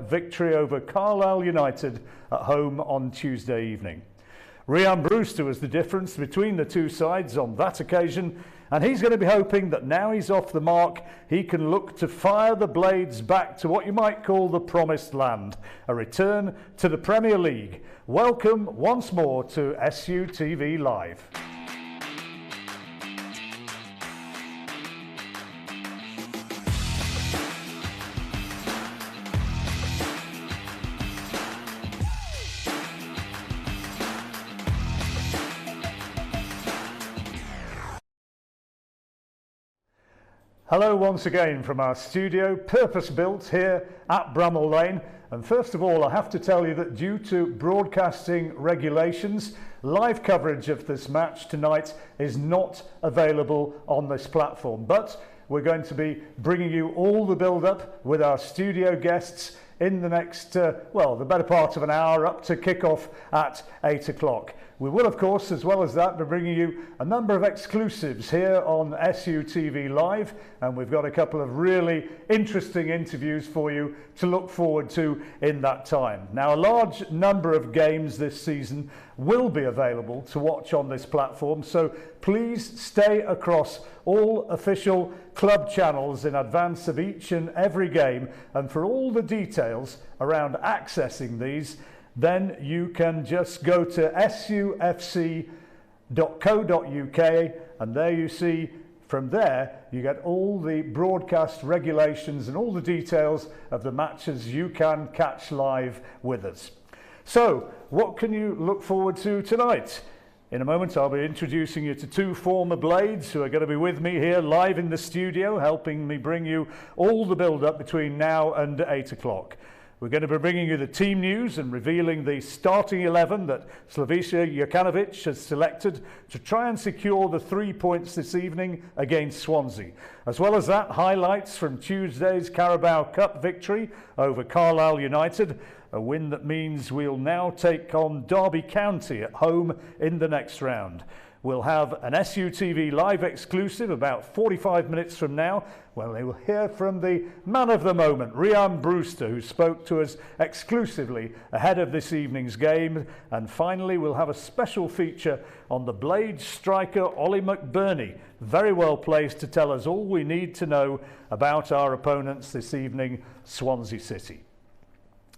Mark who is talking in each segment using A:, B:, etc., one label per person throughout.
A: victory over Carlisle United at home on Tuesday evening. Ryan Brewster was the difference between the two sides on that occasion, and he's going to be hoping that now he's off the mark, he can look to fire the Blades back to what you might call the promised land, a return to the Premier League. Welcome once more to SUTV Live. Hello once again from our studio, purpose-built here at Bramall Lane. And first of all, I have to tell you that due to broadcasting regulations, live coverage of this match tonight is not available on this platform. But we're going to be bringing you all the build-up with our studio guests in the next, the better part of an hour up to kick-off at 8 o'clock. We will, of course, as well as that, be bringing you a number of exclusives here on SUTV Live, and we've got a couple of really interesting interviews for you to look forward to in that time. Now, a large number of games this season will be available to watch on this platform, so please stay across all official club channels in advance of each and every game, and for all the details around accessing these, then you can just go to sufc.co.uk, and there you see, from there you get all the broadcast regulations and all the details of the matches you can catch live with us. So what can you look forward to tonight? In a moment I'll be introducing you to two former Blades who are going to be with me here live in the studio, helping me bring you all the build-up between now and 8 o'clock. We're going to be bringing you the team news and revealing the starting 11 that Slaviša Jokanovic has selected to try and secure the 3 points this evening against Swansea. As well as that, highlights from Tuesday's Carabao Cup victory over Carlisle United, a win that means we'll now take on Derby County at home in the next round. We'll have an SUTV Live exclusive about 45 minutes from now, when we will hear from the man of the moment, Ryan Brewster, who spoke to us exclusively ahead of this evening's game. And finally, we'll have a special feature on the Blades striker, Olly Mcburney, very well placed to tell us all we need to know about our opponents this evening, Swansea City.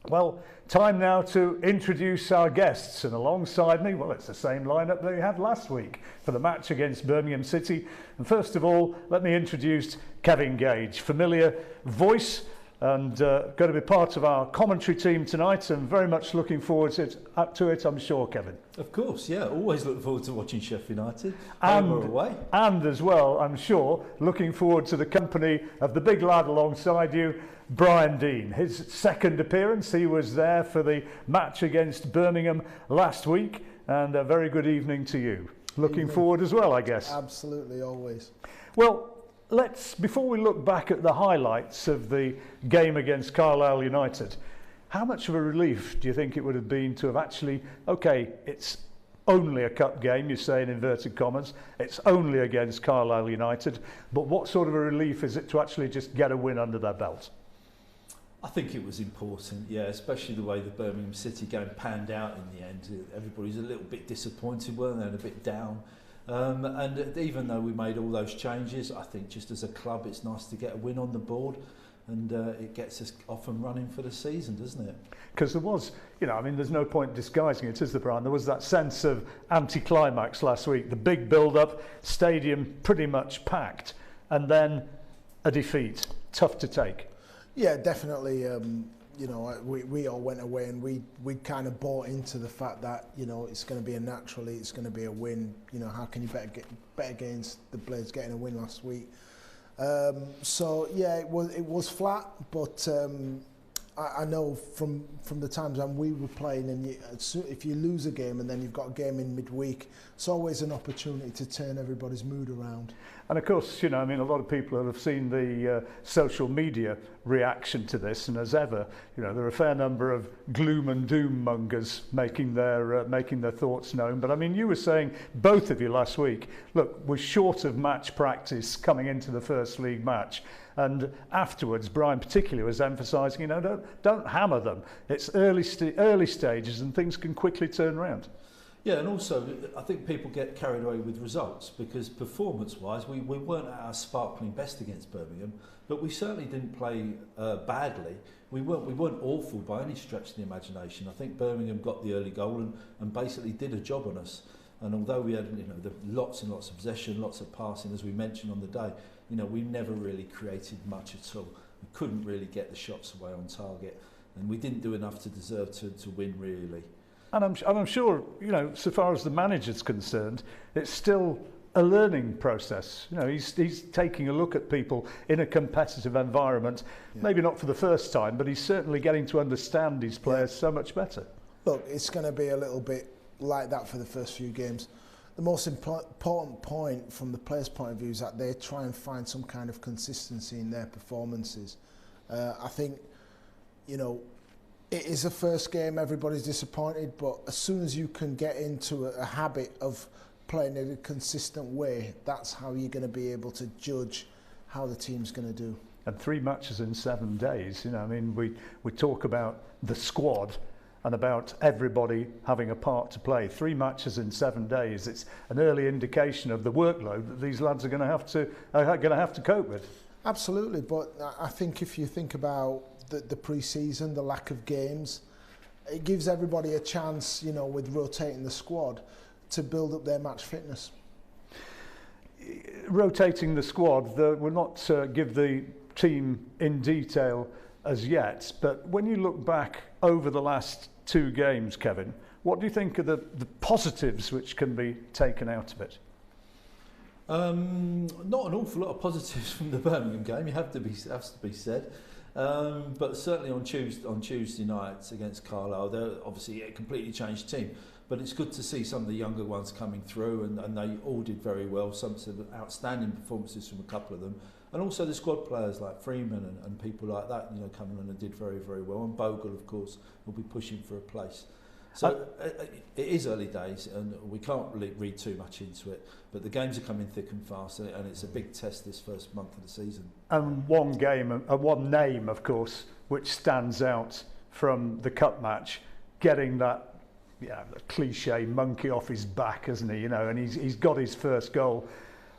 A: Well, time now to introduce our guests, and alongside me, well, it's the same lineup that we had last week for the match against Birmingham City. And first of all, let me introduce Kevin Gage, familiar voice and going to be part of our commentary team tonight, and very much looking forward to it, I'm sure, Kevin.
B: Of course, yeah, always look forward to watching Sheffield United, home or away.
A: And as well, I'm sure, looking forward to the company of the big lad alongside you, Brian Dean. His second appearance, he was there for the match against Birmingham last week, and a very good evening to you. Looking forward as well, I guess.
C: Absolutely, always.
A: Well, before we look back at the highlights of the game against Carlisle United, how much of a relief do you think it would have been to have actually, okay, it's only a cup game, you say in inverted commas, it's only against Carlisle United, but what sort of a relief is it to actually just get a win under their belt?
B: I think it was important, yeah, especially the way the Birmingham City game panned out in the end. Everybody's a little bit disappointed, weren't they, and a bit down. And even though we made all those changes, I think just as a club it's nice to get a win on the board, and it gets us off and running for the season, doesn't it? Because
A: there was, there's no point disguising it, is there, Brian? There was that sense of anticlimax last week, the big build-up, stadium pretty much packed, and then a defeat, tough to take.
C: Yeah, definitely. We all went away and we kind of bought into the fact that it's going to be it's going to be a win. How can you bet against the Blades getting a win last week? So yeah, it was flat, but I know from the times when we were playing, and if you lose a game and then you've got a game in midweek, it's always an opportunity to turn everybody's mood around.
A: And of course, a lot of people have seen the social media reaction to this, and as ever, there are a fair number of gloom and doom mongers making their thoughts known. But you were saying, both of you last week, look, we're short of match practice coming into the first league match. And afterwards, Brian particularly was emphasising, you know, don't hammer them. It's early stages and things can quickly turn around.
B: Yeah, and also I think people get carried away with results because performance-wise we weren't at our sparkling best against Birmingham, but we certainly didn't play badly. We weren't awful by any stretch of the imagination. I think Birmingham got the early goal and basically did a job on us. And although we had lots and lots of possession, lots of passing, as we mentioned on the day, we never really created much at all. We couldn't really get the shots away on target, and we didn't do enough to deserve to win really.
A: And I'm sure, so far as the manager's concerned, it's still a learning process. He's taking a look at people in a competitive environment, maybe not for the first time, but he's certainly getting to understand his players so much better.
C: Look, it's going to be a little bit like that for the first few games. The most important point from the players' point of view is that they try and find some kind of consistency in their performances. I think, it is a first game, everybody's disappointed, but as soon as you can get into a habit of playing in a consistent way, that's how you're going to be able to judge how the team's going to do.
A: And 3 matches in 7 days, we talk about the squad and about everybody having a part to play. 3 matches in 7 days, it's an early indication of the workload that these lads are going to have to cope with.
C: Absolutely, but I think if you think about the pre-season, the lack of games, it gives everybody a chance, with rotating the squad, to build up their match fitness.
A: Rotating the squad, we'll not give the team in detail as yet, but when you look back over the last 2 games, Kevin, what do you think are the positives which can be taken out of it?
B: Not an awful lot of positives from the Birmingham game, has to be said. But certainly on Tuesday nights against Carlisle, they're obviously a completely changed team. But it's good to see some of the younger ones coming through, and they all did very well. Some outstanding performances from a couple of them, and also the squad players like Freeman and people like that, coming on and did very, very well. And Bogle, of course, will be pushing for a place. So it is early days, and we can't really read too much into it. But the games are coming thick and fast, and it's a big test this first month of the season. And
A: one name, of course, which stands out from the cup match, getting that the cliche monkey off his back, hasn't he? And he's got his first goal.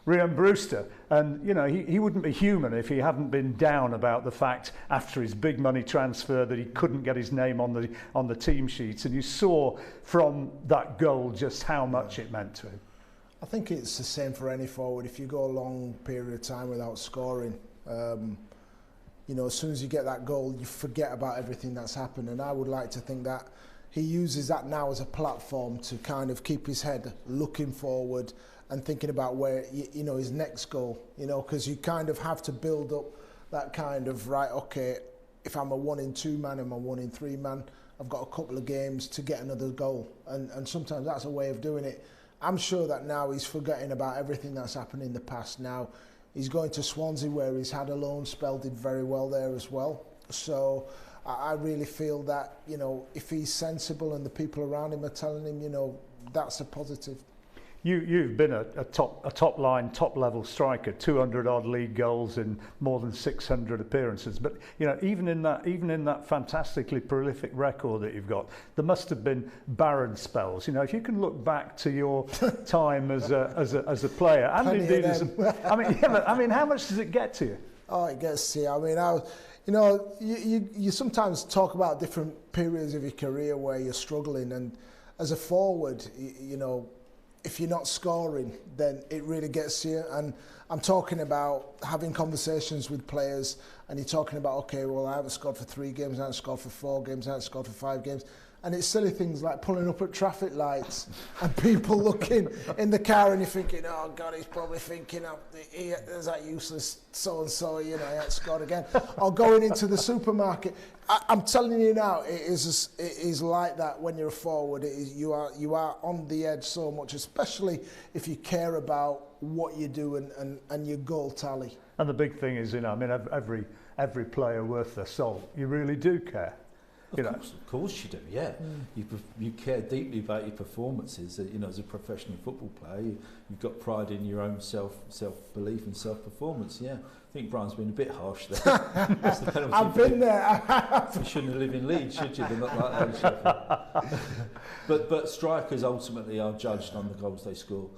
A: Ryan Brewster, and he wouldn't be human if he hadn't been down about the fact after his big money transfer that he couldn't get his name on the team sheets, and you saw from that goal just how much it meant to him.
C: I think it's the same for any forward. If you go a long period of time without scoring, as soon as you get that goal, you forget about everything that's happened, and I would like to think that he uses that now as a platform to kind of keep his head looking forward and thinking about where, his next goal, because you kind of have to build up that kind of, right, okay, if I'm a 1 in 2 man, I'm a 1 in 3 man, I've got a couple of games to get another goal. And sometimes that's a way of doing it. I'm sure that now he's forgetting about everything that's happened in the past. Now he's going to Swansea, where he's had a loan spell, did very well there as well. So I really feel that, if he's sensible and the people around him are telling him, that's a positive.
A: You've been a top line, top level striker, 200 odd league goals in more than 600 appearances. But even in that fantastically prolific record that you've got, there must have been barren spells. If you can look back to your time as a player, and indeed how much does it get to you?
C: Oh, it gets to you. You sometimes talk about different periods of your career where you're struggling, and as a forward, if you're not scoring, then it really gets to you. And I'm talking about having conversations with players, and you're talking about, okay, well, I haven't scored for 3 games, I haven't scored for 4 games, I haven't scored for 5 games. And it's silly things like pulling up at traffic lights and people looking in the car, and you're thinking, oh God, he's probably thinking, there's that useless so-and-so, he hasn't scored again. Or going into the supermarket. I'm telling you now, it is like that when you're a forward. You are on the edge so much, especially if you care about what you do and your goal tally.
A: And the big thing is, every player worth their salt, you really do care.
B: Of course you do, yeah. You care deeply about your performances. You know, as a professional football player, you've got pride in your own self-belief and self-performance, yeah. I think Brian's been a bit harsh there. That's the penalty.
C: I've been there.
B: You shouldn't have lived in Leeds, should you? They're not like that in Sheffield. But strikers ultimately are judged on the goals they score.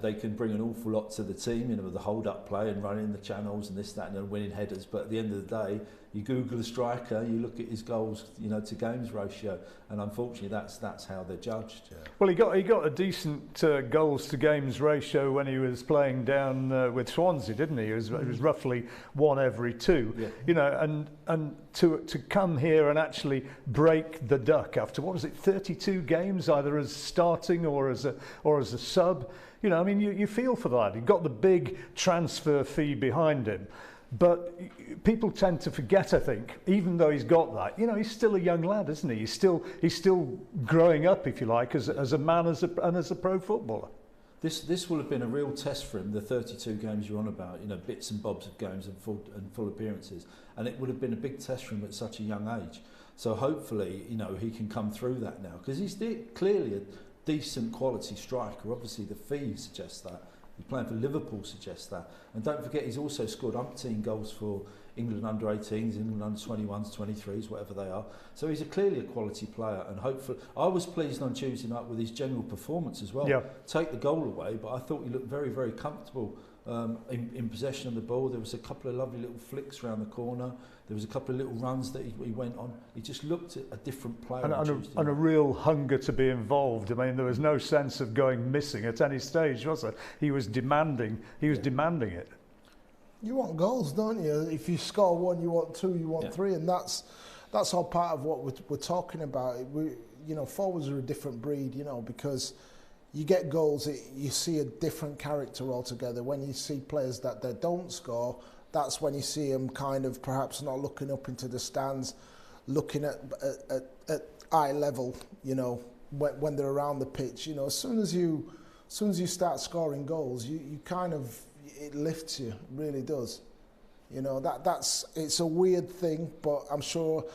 B: They can bring an awful lot to the team, you know, with the hold-up play and running the channels and this, that, and winning headers. But at the end of the day, you Google a striker, you look at his goals, you know, to games ratio, and unfortunately, that's how they're judged. Yeah.
A: Well, he got a decent goals to games ratio when he was playing down with Swansea, didn't he? It was roughly 1 every 2. Yeah. You know, and to come here and actually break the duck after, what was it, 32 games, either as starting or as a sub. You know, I mean, you feel for that. He got the big transfer fee behind him. But people tend to forget, I think, even though he's got that, you know, he's still a young lad, isn't he? He's still growing up, if you like, as a man and as a pro footballer.
B: This will have been a real test for him, the 32 games you're on about, you know, bits and bobs of games and full appearances. And it would have been a big test for him at such a young age. So hopefully, you know, he can come through that now. Because he's clearly a decent quality striker. Obviously, the fee suggests that. He's playing for Liverpool suggests that. And don't forget, he's also scored umpteen goals for England under-18s, England under-21s, 23s, whatever they are. So he's clearly a quality player. And hopefully, I was pleased on Tuesday night with his general performance as well. Yeah. Take the goal away, but I thought he looked very, very comfortable in possession of the ball. There was a couple of lovely little flicks around the corner. There was a couple of little runs that he went on. He just looked at a different player.
A: And a real hunger to be involved. I mean, there was no sense of going missing at any stage, was there? He was demanding. demanding it.
C: You want goals, don't you? If you score 1, you want 2, you want 3, and that's all part of what we're talking about. You know, forwards are a different breed, you know, because you get goals, you see a different character altogether. When you see players that they don't score, that's when you see them kind of perhaps not looking up into the stands, looking at eye level, you know, when they're around the pitch. You know, as soon as you start scoring goals, you kind of, it lifts you, it really does. You know, it's a weird thing, but I'm sure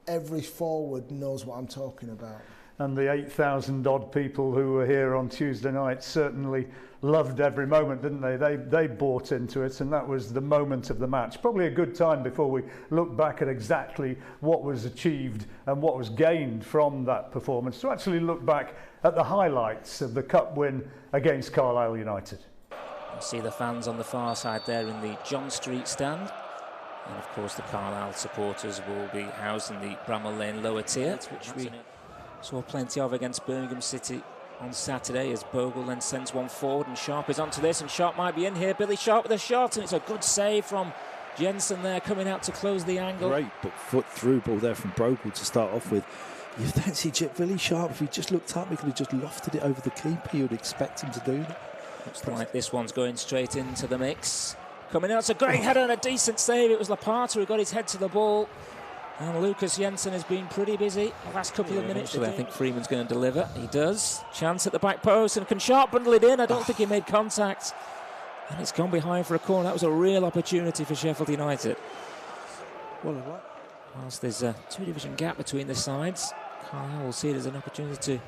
C: every forward knows what I'm talking about.
A: And the 8,000 odd people who were here on Tuesday night certainly loved every moment, didn't they? They bought into it, and that was the moment of the match. Probably a good time before we look back at exactly what was achieved and what was gained from that performance, to actually look back at the highlights of the cup win against Carlisle United.
D: You see the fans on the far side there in the John Street stand. And of course the Carlisle supporters will be housed in the Bramall Lane lower tier, which we saw plenty of against Birmingham City on Saturday, as Bogle then sends one forward and Sharp is onto this, and Sharp might be in here. Billy Sharp with a shot, and it's a good save from Jensen there, coming out to close the angle.
E: Great, but foot through ball there from Bogle to start off with. You fancy Billy Sharp, if he just looked up, he could have just lofted it over the keeper. You would expect him to do that.
D: Looks like this one's going straight into the mix. Coming out, it's a great header and a decent save. It was Lapata who got his head to the ball. And Lucas Jensen has been pretty busy the last couple of minutes. I think Freeman's going to deliver. He does. Chance at the back post, and can Sharp bundle it in? I don't think he made contact. And it's gone behind for a corner. That was a real opportunity for Sheffield United. Whilst there's a 2-division gap between the sides, Carlisle will see it as an opportunity to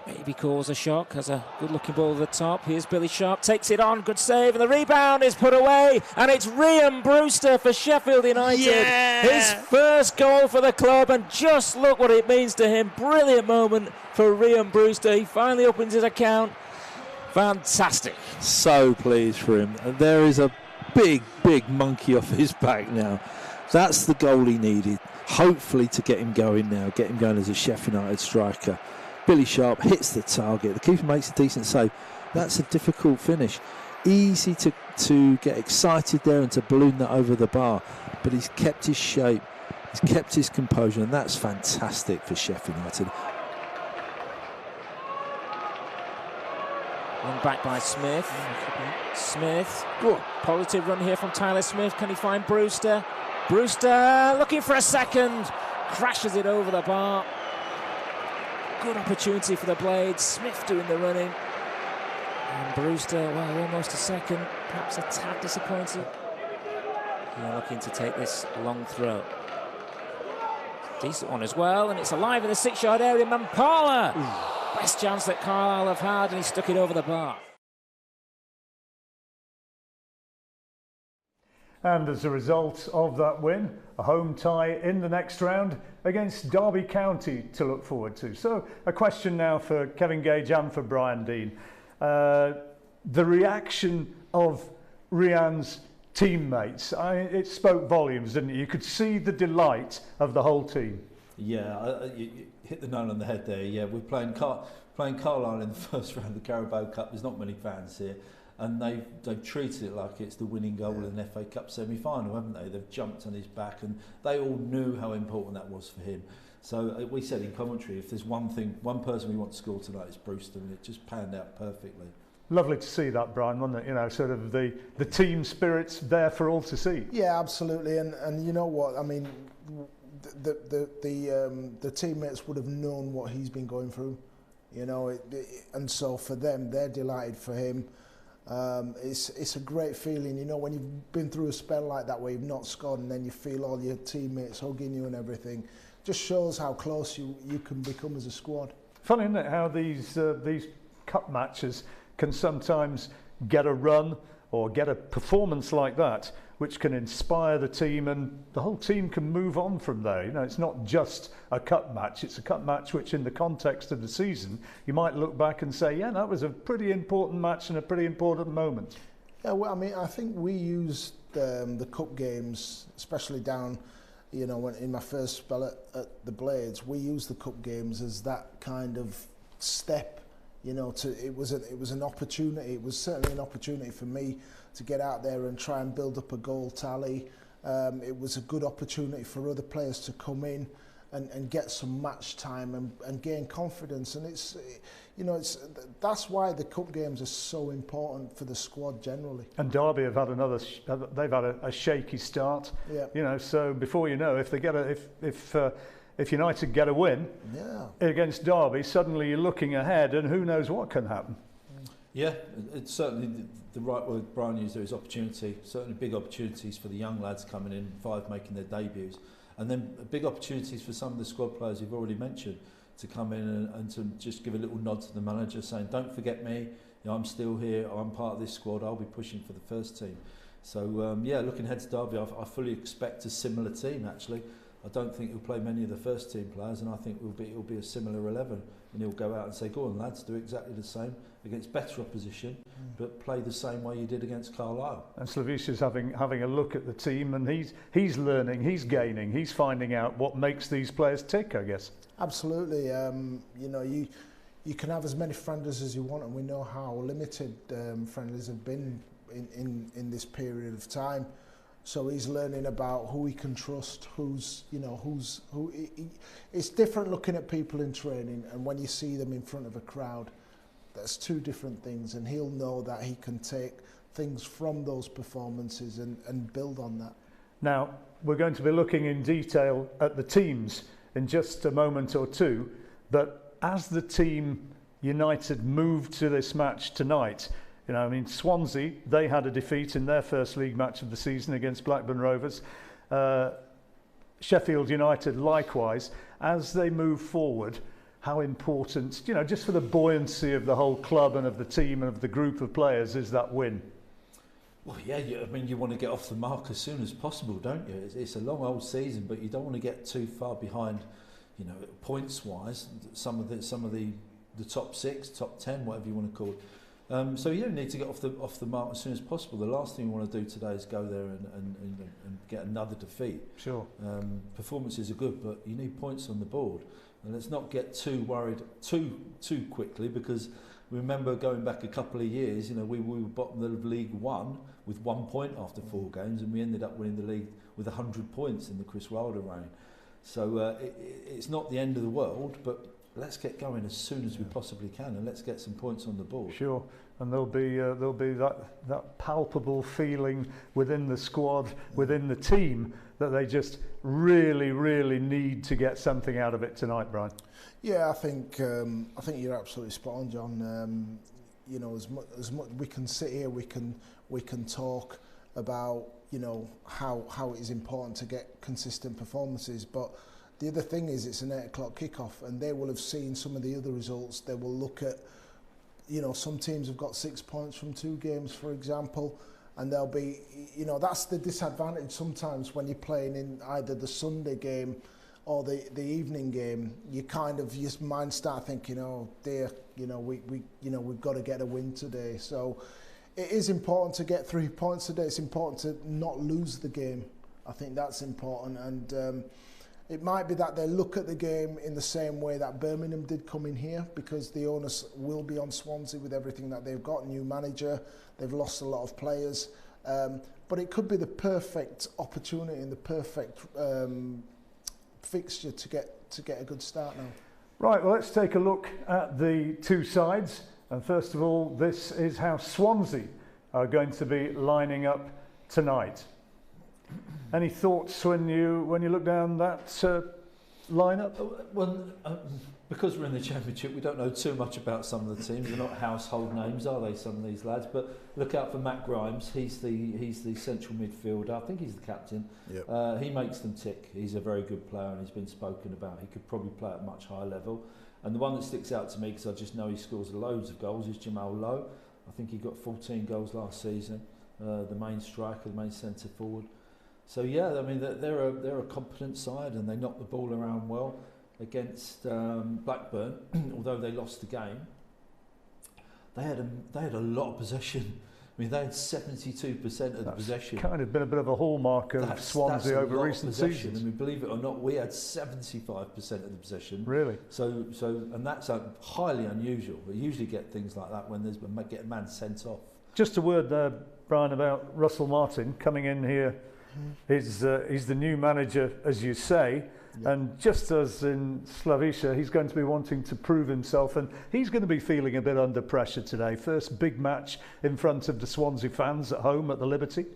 D: maybe cause a shock. Has a good-looking ball at the top. Here's Billy Sharp, takes it on, good save, and the rebound is put away, and it's Rhian Brewster for Sheffield United. Yeah! His first goal for the club, and just look what it means to him. Brilliant moment for Rhian Brewster. He finally opens his account. Fantastic.
E: So pleased for him. And there is a big monkey off his back now. That's the goal he needed, hopefully, to get him going now, get him going as a Sheffield United striker. Billy Sharp hits the target. The keeper makes a decent save. That's a difficult finish. Easy to get excited there and to balloon that over the bar. But he's kept his shape. He's kept his composure, and that's fantastic for Sheffield United.
D: One back by Smith. Smith. Positive run here from Tyler Smith. Can he find Brewster? Brewster looking for a second. Crashes it over the bar. Good opportunity for the Blades. Smith doing the running. And Brewster, well, almost a second. Perhaps a tad disappointed. Looking to take this long throw. Decent one as well, and it's alive in the 6-yard area. Mampala! Best chance that Carlisle have had, and he stuck it over the bar.
A: And as a result of that win, a home tie in the next round against Derby County to look forward to. So a question now for Kevin Gage and for Brian Dean. The reaction of Rian's teammates, it spoke volumes, didn't it? You could see the delight of the whole team.
B: Yeah, you hit the nail on the head there. Yeah, we're playing Carlisle in the first round of the Carabao Cup. There's not many fans here. And they've treated it like it's the winning goal in an FA Cup semi-final, haven't they? They've jumped on his back, and they all knew how important that was for him. So we said in commentary, if there's one person we want to score tonight, it's Brewster, and it just panned out perfectly. Lovely to see that, Brian, wasn't it? You know, sort of the team spirit's there for all to see.
C: Yeah, absolutely. And you know what? I mean, the teammates would have known what he's been going through, you know, and so for them, they're delighted for him. It's a great feeling, you know, when you've been through a spell like that where you've not scored and then you feel all your teammates hugging you and everything. Just shows how close you can become as a squad.
A: Funny, isn't it, how these cup matches can sometimes get a run or get a performance like that, which can inspire the team, and the whole team can move on from there. You know, it's not just a cup match, it's a cup match which in the context of the season, you might look back and say, yeah, that was a pretty important match and a pretty important moment.
C: Yeah, well, I mean, I think we used the cup games, especially down, you know, in my first spell at the Blades, we used the cup games as that kind of step, you know, it was an opportunity. It was certainly an opportunity for me to get out there and try and build up a goal tally. It was a good opportunity for other players to come in and get some match time and gain confidence. And that's why the cup games are so important for the squad generally.
A: And Derby have had they've had a shaky start.
C: Yeah.
A: You know, so before you know, if United get a win against Derby, suddenly you're looking ahead, and who knows what can happen.
B: Yeah, it's certainly the right word Brian used there is opportunity. Certainly big opportunities for the young lads coming in, 5 making their debuts. And then big opportunities for some of the squad players you've already mentioned to come in and to just give a little nod to the manager saying, don't forget me, you know, I'm still here, I'm part of this squad, I'll be pushing for the first team. So, looking ahead to Derby, I fully expect a similar team, actually. I don't think he'll play many of the first team players, and I think it'll be a similar 11. And he'll go out and say, go on lads, do exactly the same against better opposition, but play the same way you did against Carlisle.
A: And Slavisha's having a look at the team, and he's learning, he's gaining, he's finding out what makes these players tick, I guess.
C: Absolutely. You know, you can have as many friendlies as you want, and we know how limited friendlies have been in this period of time. So he's learning about who he can trust, who. It's different looking at people in training, and when you see them in front of a crowd, that's two different things. And he'll know that he can take things from those performances and build on that.
A: Now, we're going to be looking in detail at the teams in just a moment or two, but as the team United moved to this match tonight, you know, I mean, Swansea, they had a defeat in their first league match of the season against Blackburn Rovers. Sheffield United, likewise. As they move forward, how important, you know, just for the buoyancy of the whole club and of the team and of the group of players, is that win?
B: Well, yeah, I mean, you want to get off the mark as soon as possible, don't you? It's a long old season, but you don't want to get too far behind, you know, points-wise, some of the top 6, top 10, whatever you want to call it. So you don't need to get off the mark as soon as possible. The last thing you want to do today is go there and get another defeat.
A: Sure.
B: Performances are good, but you need points on the board. And let's not get too worried too quickly, because remember going back a couple of years, you know, we were bottom of League One with 1 point after 4 games, and we ended up winning the league with 100 points in the Chris Wilder reign. So it's not the end of the world, but let's get going as soon as we possibly can, and let's get some points on the board.
A: Sure, and there'll be that palpable feeling within the squad, within the team, that they just really need to get something out of it tonight, Brian.
C: Yeah, I think you're absolutely spot on, John. You know, as much we can sit here, we can talk about, you know, how it is important to get consistent performances, but The other thing is it's an 8 o'clock kickoff, and they will have seen some of the other results. They will look at, you know, some teams have got 6 points from 2 games, for example, and they'll be, you know, that's the disadvantage sometimes when you're playing in either the Sunday game or the evening game. You kind of, your mind start thinking, oh dear, you know, we've got to get a win today. So it is important to get 3 points today. It's important to not lose the game. I think that's important, and it might be that they look at the game in the same way that Birmingham did coming here, because the onus will be on Swansea with everything that they've got. New manager, they've lost a lot of players, but it could be the perfect opportunity and the perfect fixture to get a good start now.
A: Right, well, let's take a look at the two sides. And first of all, this is how Swansea are going to be lining up tonight. Any thoughts when you look down that lineup?
B: Well, because we're in the Championship, we don't know too much about some of the teams. They're not household names, are they, some of these lads? But look out for Matt Grimes. He's the central midfielder. I think he's the captain. Yep. He makes them tick. He's a very good player, and he's been spoken about. He could probably play at a much higher level. And the one that sticks out to me, because I just know he scores loads of goals, is Jamal Lowe. I think he got 14 goals last season. The main striker, the main centre forward. So yeah, I mean they're a competent side, and they knock the ball around well against Blackburn. Although they lost the game, they had a lot of possession. I mean, they had 72% of the possession.
A: Kind of been a bit of a hallmark of Swansea over recent seasons.
B: I mean, believe it or not, we had 75% of the possession.
A: Really?
B: So, and that's highly unusual. We usually get things like that when there's get a man sent off.
A: Just a word there, Brian, about Russell Martin coming in here. He's the new manager, as you say, and just as in Slaviša, he's going to be wanting to prove himself, and he's going to be feeling a bit under pressure today. First big match in front of the Swansea fans at home at the Liberty.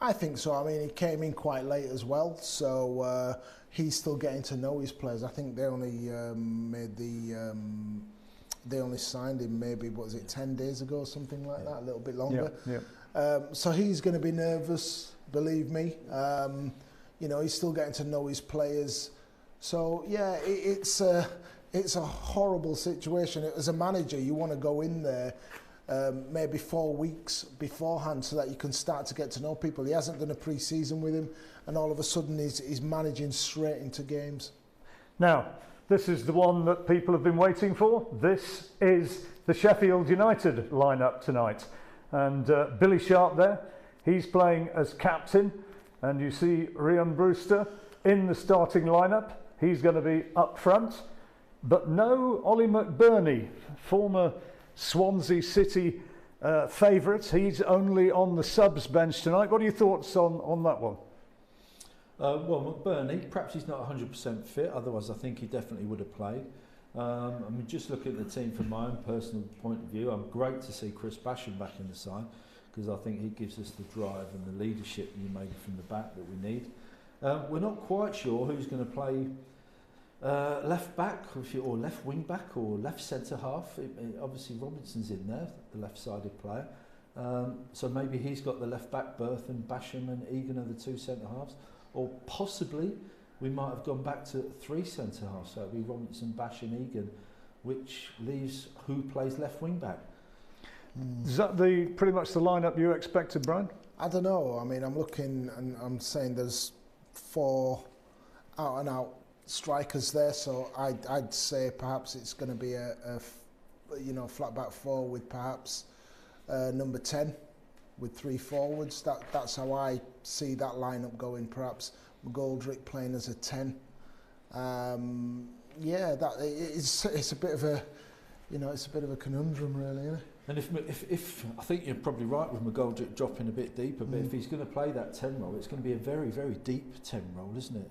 A: I
C: think so. I mean, he came in quite late as well, so he's still getting to know his players. I think they only they only signed him maybe, what was it, 10 days ago or something like that, a little bit longer. So he's going to be nervous. Believe me, you know, he's still getting to know his players. So yeah, it's a horrible situation. As a manager, you want to go in there maybe 4 weeks beforehand so that you can start to get to know people. He hasn't done a pre-season with him, and all of a sudden he's managing straight into games.
A: Now, this is the one that people have been waiting for. This is the Sheffield United lineup tonight, and Billy Sharp there. He's playing as captain, and you see Ryan Brewster in the starting lineup. He's going to be up front, but no Olly Mcburney, former Swansea City favourite. He's only on the subs bench tonight. What are your thoughts on that one?
B: Well, McBurney, perhaps he's not 100% fit, otherwise I think he definitely would have played. I mean, just looking at the team from my own personal point of view, I'm great to see Chris Basham back in the side, because I think he gives us the drive and the leadership you made from the back that we need. We're not quite sure who's going to play left back, or left wing back, or left centre half. Obviously Robinson's in there, the left-sided player. So maybe he's got the left back berth, and Basham and Egan are the two centre halves. Or possibly we might have gone back to 3 centre halves. So it'd be Robinson, Basham, Egan, which leaves who plays left wing back.
A: Is that pretty much the lineup you expected, Brian?
C: I don't know. I mean, I'm looking and I'm saying there's 4 out-and-out strikers there, so I'd say perhaps it's going to be a flat back 4 with perhaps number 10 with 3 forwards. That's how I see that lineup going. Perhaps McGoldrick playing as a 10. It's a bit of a conundrum, really, isn't it?
B: And if I think you're probably right with McGoldrick dropping a bit deeper, but if he's going to play that 10 role, it's going to be a very, very deep 10 role, isn't it?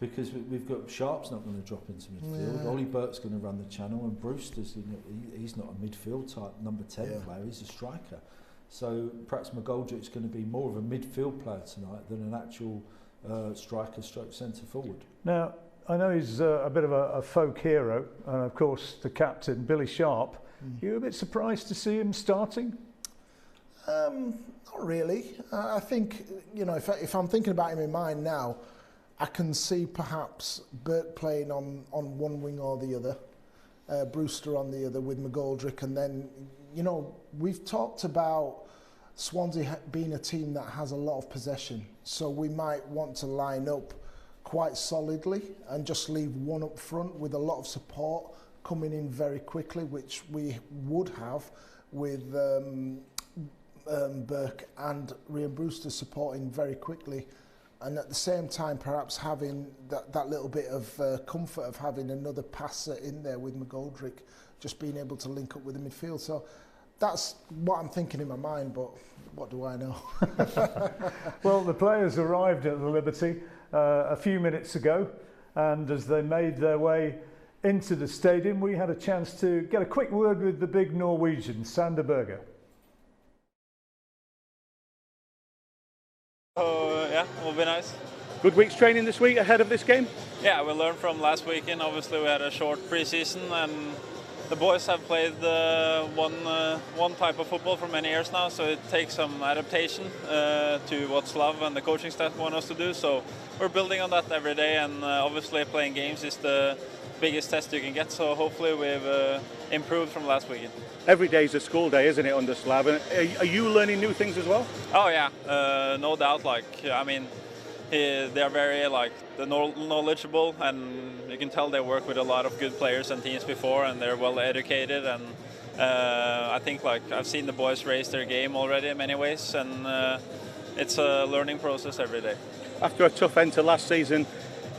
B: Because we've got Sharp's not going to drop into midfield. Ollie Burke's going to run the channel, and Brewster's he's not a midfield type number 10 player. He's a striker. So perhaps McGoldrick's going to be more of a midfield player tonight than an actual striker stroke centre forward.
A: Now, I know he's a bit of a folk hero, and of course the captain, Billy Sharp. You a bit surprised to see him starting?
C: Not really. I think, you know, if I'm thinking about him in mind now, I can see perhaps Burke playing on one wing or the other, Brewster on the other with McGoldrick, and then, you know, we've talked about Swansea being a team that has a lot of possession, so we might want to line up quite solidly and just leave one up front with a lot of support coming in very quickly, which we would have with Burke and Ryan Brewster supporting very quickly, and at the same time perhaps having that little bit of comfort of having another passer in there with McGoldrick just being able to link up with the midfield. So that's what I'm thinking in my mind, but what do I know?
A: Well, the players arrived at the Liberty a few minutes ago, and as they made their way into the stadium, we had a chance to get a quick word with the big Norwegian, Sander Berge.
F: Oh, yeah, it will be nice.
G: Good week's training this week ahead of this game?
F: Yeah, we learned from last weekend. Obviously, we had a short pre-season, and the boys have played one type of football for many years now, so it takes some adaptation to what Slav and the coaching staff want us to do. So we're building on that every day, and obviously playing games is the biggest test you can get. So hopefully we've improved from last weekend.
G: Every day is a school day, isn't it, under Slav? And are you learning new things as well?
F: Oh yeah, no doubt. Like, I mean, they are very knowledgeable, and you can tell they work with a lot of good players and teams before, and they're well educated. And I think I've seen the boys raise their game already in many ways, and it's a learning process every day.
G: After a tough end to last season,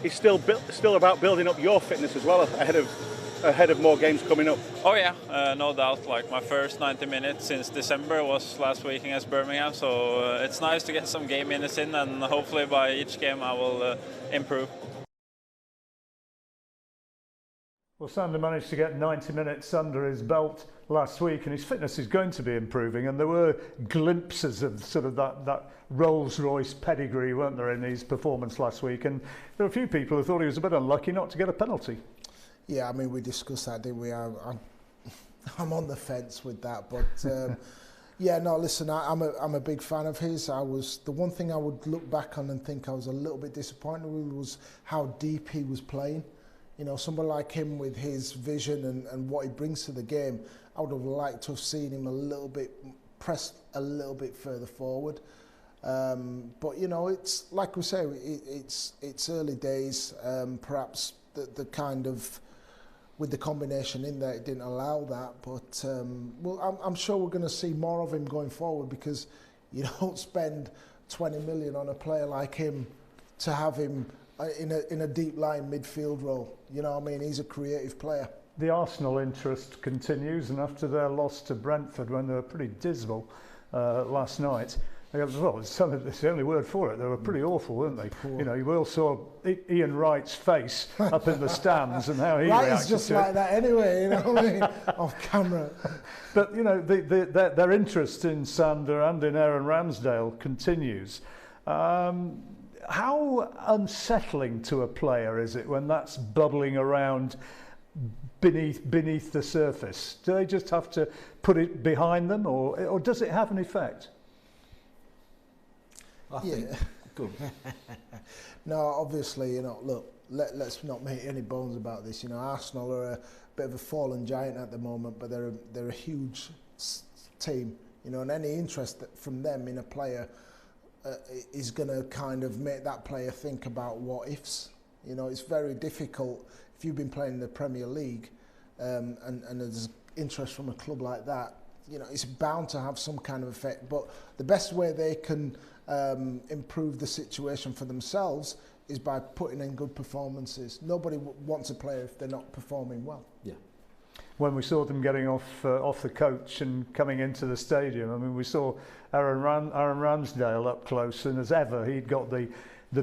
G: it's still about building up your fitness as well ahead of more games coming up.
F: Oh yeah, no doubt. Like, my first 90 minutes since December was last week against Birmingham, so it's nice to get some game minutes in, and hopefully by each game I will improve.
A: Well, Sander managed to get 90 minutes under his belt last week, and his fitness is going to be improving, and there were glimpses of sort of that Rolls-Royce pedigree, weren't there, in his performance last week, and there were a few people who thought he was a bit unlucky not to get a penalty.
C: Yeah, I mean, we discussed that, didn't we? I'm on the fence with that, but yeah, no, listen, I'm a big fan of his. The one thing I would look back on and think I was a little bit disappointed with was how deep he was playing. You know, somebody like him with his vision and what he brings to the game, I would have liked to have seen him a little bit pressed a little bit further forward. But you know, it's like we say, it's early days. Perhaps the kind of with the combination in there, it didn't allow that. But well, I'm sure we're going to see more of him going forward, because you don't spend 20 million on a player like him to have him in a deep line midfield role. You know what I mean? He's a creative player. The
A: Arsenal interest continues, and after their loss to Brentford when they were pretty dismal last night, well, it's the only word for it. They were pretty awful, weren't they? Poor. You know, you all saw Ian Wright's face up in the stands and how he reacted to it. Wright's just like that anyway, you know what I mean, off camera. But, you know, their interest in Sander and in Aaron Ramsdale continues. How unsettling to a player is it when that's bubbling around beneath the surface? Do they just have to put it behind them, or does it have an effect?
B: I think. Good.
C: No, obviously, you know, look, let's not make any bones about this. You know, Arsenal are a bit of a fallen giant at the moment, but they're a huge team. You know, and any interest from them in a player is going to kind of make that player think about what ifs. You know, it's very difficult if you've been playing in the Premier League and there's interest from a club like that. You know, it's bound to have some kind of effect. But the best way they can improve the situation for themselves is by putting in good performances. Nobody wants a player if they're not performing well.
B: Yeah.
A: When we saw them getting off the coach and coming into the stadium, I mean, we saw Aaron Ramsdale up close, and as ever, he'd got the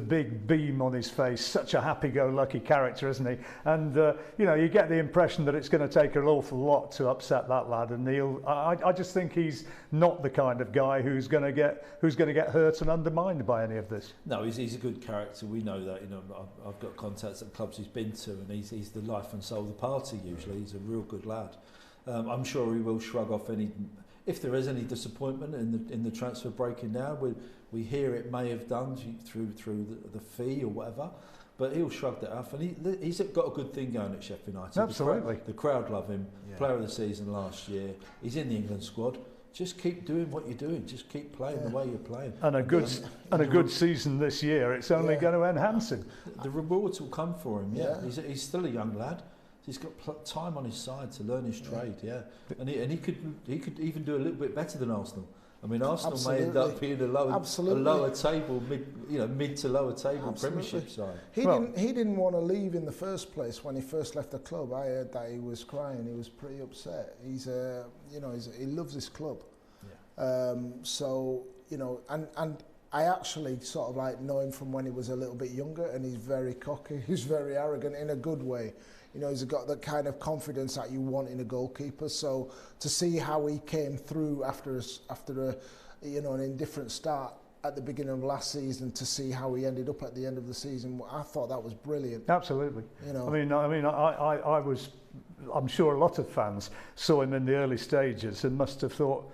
A: big beam on his face. Such a happy-go-lucky character, isn't he? And you know, you get the impression that it's going to take an awful lot to upset that lad. And I just think he's not the kind of guy who's going to get hurt and undermined by any of this.
B: No, he's a good character. We know that. You know, I've got contacts at clubs he's been to, and he's the life and soul of the party. Usually, he's a real good lad. I'm sure he will shrug off if there is any disappointment in the transfer breaking now. We hear it may have done through the fee or whatever, but he'll shrug that off, and he's got a good thing going at Sheffield United.
A: Absolutely.
B: The crowd love him. Player of the season last year. He's in the England squad. Just keep doing what you're doing. Just keep playing the way you're playing.
A: And a good season this year. It's only going to enhance him.
B: The rewards will come for him. Yeah, he's still a young lad. He's got time on his side to learn his trade. Yeah, and he could even do a little bit better than Arsenal. I mean, Arsenal may end up being a lower table, mid to lower table Premiership side.
C: He didn't want to leave in the first place when he first left the club. I heard that he was crying. He was pretty upset. He loves his club. Yeah. And I actually sort of like know him from when he was a little bit younger, and he's very cocky. He's very arrogant in a good way. He's got that kind of confidence that you want in a goalkeeper. So to see how he came through after an indifferent start at the beginning of last season, to see how he ended up at the end of the season, I thought that was brilliant.
A: Absolutely. I'm sure a lot of fans saw him in the early stages and must have thought,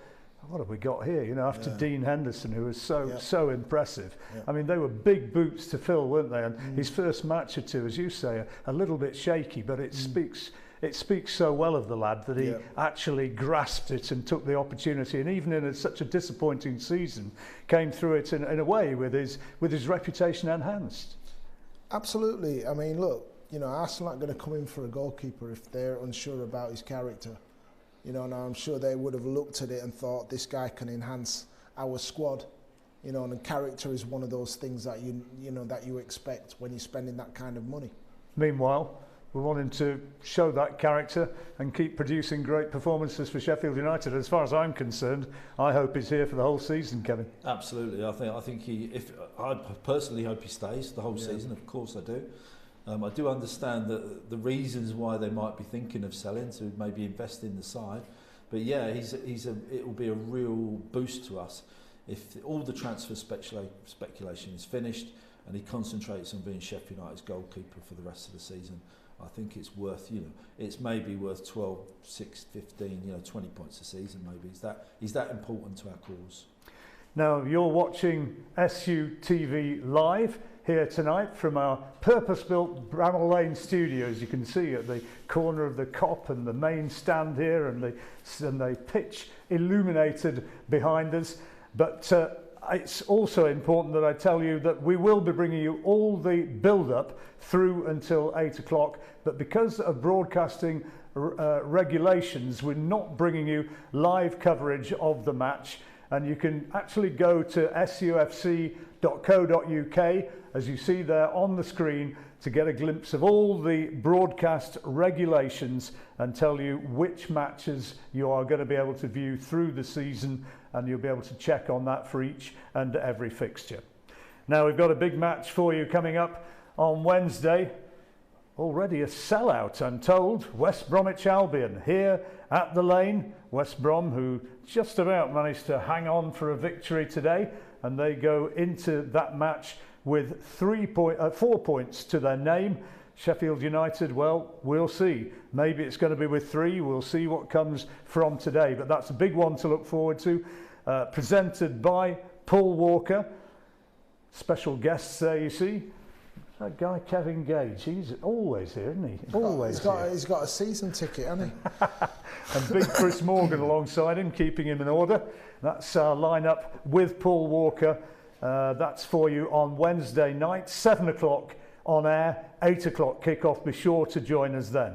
A: what have we got here? After Dean Henderson, who was so impressive. Yeah. I mean, they were big boots to fill, weren't they? And his first match or two, as you say, a little bit shaky, but it speaks so well of the lad that he actually grasped it and took the opportunity, and even in such a disappointing season, came through it in a way with his reputation enhanced.
C: Absolutely. I mean, look, Arsenal aren't going to come in for a goalkeeper if they're unsure about his character. And I'm sure they would have looked at it and thought, this guy can enhance our squad. And character is one of those things that you expect when you're spending that kind of money.
A: Meanwhile, we want him to show that character and keep producing great performances for Sheffield United. As far as I'm concerned, I hope he's here for the whole season, Kevin.
B: Absolutely. I think I personally hope he stays the whole season. Of course I do. I do understand that the reasons why they might be thinking of selling, to maybe invest in the side, but it will be a real boost to us if all the transfer speculation is finished and he concentrates on being Sheffield United's goalkeeper for the rest of the season. I think it's worth, it's maybe worth 12, 6, 15, 20 points a season maybe. Is that important to our cause?
A: Now, you're watching SUTV live here tonight from our purpose-built Bramall Lane studios. You can see at the corner of the Kop and the main stand here, and the pitch illuminated behind us. But it's also important that I tell you that we will be bringing you all the build-up through until 8 o'clock. But because of broadcasting regulations, we're not bringing you live coverage of the match. And you can actually go to sufc.co.uk, as you see there on the screen, to get a glimpse of all the broadcast regulations and tell you which matches you are going to be able to view through the season, and you'll be able to check on that for each and every fixture. Now, we've got a big match for you coming up on Wednesday. Already a sellout, I'm told. West Bromwich Albion here at the Lane. West Brom, who just about managed to hang on for a victory today, and they go into that match with 4 points to their name. Sheffield United, well, we'll see. Maybe it's going to be with 3. We'll see what comes from today, but that's a big one to look forward to. Presented by Paul Walker. Special guests there, you see. That guy Kevin Gage, he's always here, isn't he?
C: He's got a season ticket, hasn't he?
A: And big Chris Morgan alongside him, keeping him in order. That's our lineup with Paul Walker. That's for you on Wednesday night, 7 o'clock on air, 8 o'clock kick-off. Be sure to join us then.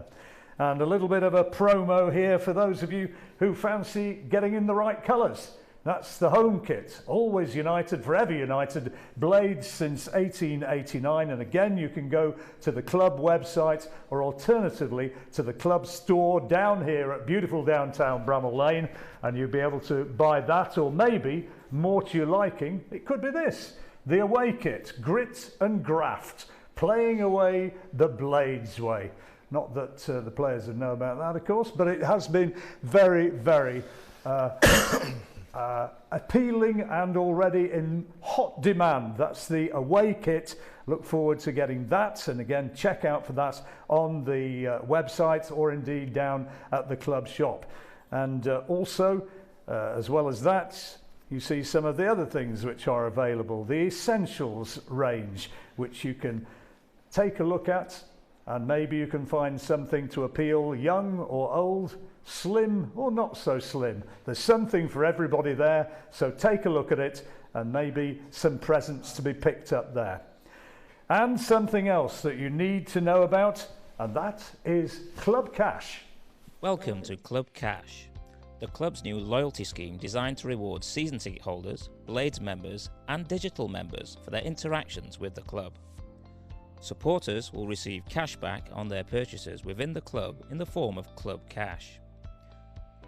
A: And a little bit of a promo here for those of you who fancy getting in the right colours. That's the home kit. Always United, forever United. Blades since 1889. And again, you can go to the club website or alternatively to the club store down here at beautiful downtown Bramall Lane. And you'll be able to buy that, or maybe, more to your liking, it could be this. The away kit. Grit and graft. Playing away the Blades way. Not that the players would know about that, of course, but it has been very, very... appealing and already in hot demand. That's the away kit. Look forward to getting that, and again, check out for that on the website or indeed down at the club shop. And also, as well as that, you see some of the other things which are available, the essentials range, which you can take a look at, and maybe you can find something to appeal young or old, slim or not so slim. There's something for everybody there, so take a look at it, and maybe some presents to be picked up there. And something else that you need to know about, and that is Club Cash.
D: Welcome to Club Cash, the club's new loyalty scheme designed to reward season ticket holders, Blades members and digital members for their interactions with the club. Supporters will receive cash back on their purchases within the club in the form of Club Cash.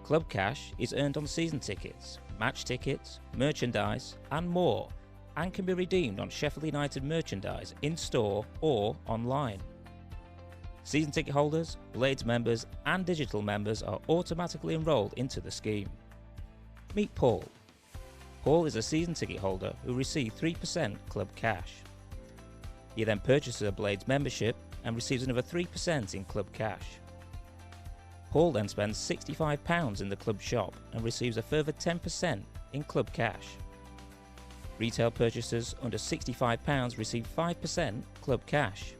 D: Club Cash is earned on season tickets, match tickets, merchandise and more, and can be redeemed on Sheffield United merchandise in store or online. Season ticket holders, Blades members and digital members are automatically enrolled into the scheme. Meet Paul. Paul is a season ticket holder who received 3% Club Cash. He then purchases a Blades membership and receives another 3% in Club Cash. Paul then spends £65 in the club shop and receives a further 10% in Club Cash. Retail purchasers under £65 receive 5% Club Cash.